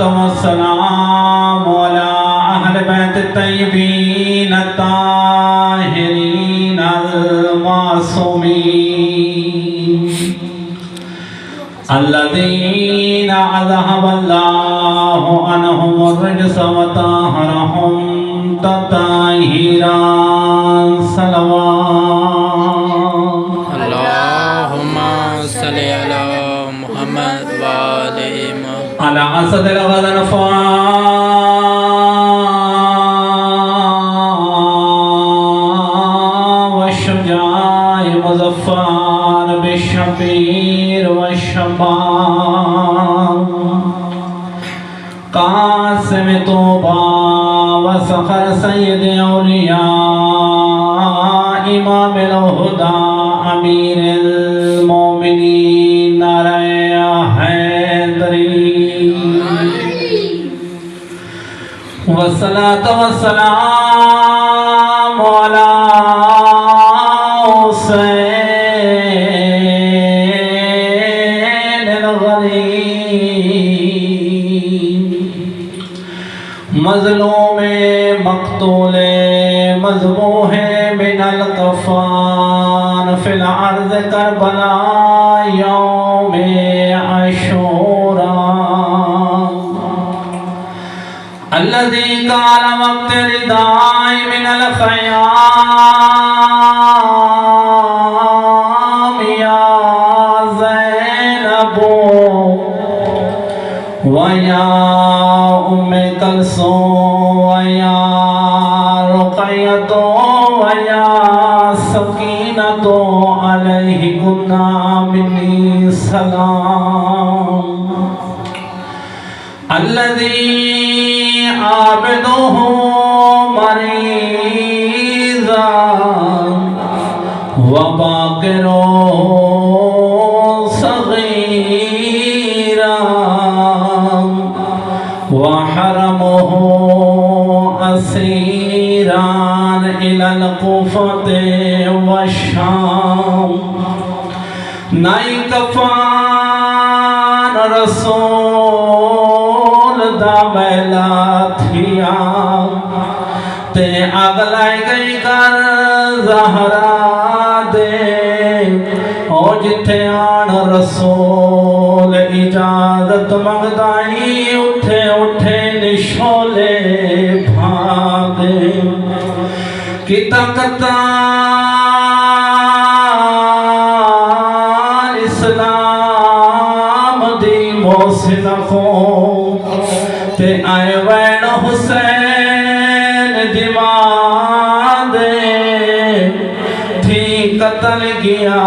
والسلام على أهل بيت الطيبين الطاهرين المعصومين الذين أذهب الله عنهم الرجس وطهرهم تطهيرا صلوات اللهم صل على محمد وآل محمد على أسد الغضنفار والشجاع مظفر بالشبير والشباب قاسم طوبى وسخر سيد أولياء إمام الهدى أمير المؤمنين نريا حیدری والصلاة والسلام على حسین الغریب مظلوم مقتول مذبوح من القفان فی الارض کربلا یوم عاشوراء الذي قال وقت رداء من الخيام يا زينب ويا أم كلثوم ويا رقية ويا سكينة عليكن مني سلام الذي عابده مريضا وباقره صغيرا وحرمه أسيرا إلى الكوفة والشام نائی کفان رسول دا بیلا تھیا تے اگلائی گئی کر زہرا دے او جتھے آن رسول اجازت مگدائی اٹھے اٹھے نشولے بھاگے کی طاقتان اسلام دی محسن کو تے آئے وین حسین دیوان دے تھی قتل گیا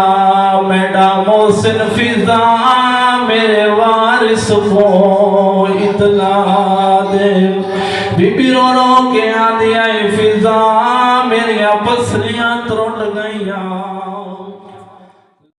میڈا محسن فضا میرے وارث کو اطلاع دے بی بی رو رو کے آدھی آئی فضا میری پسلیاں ترٹ گئیاں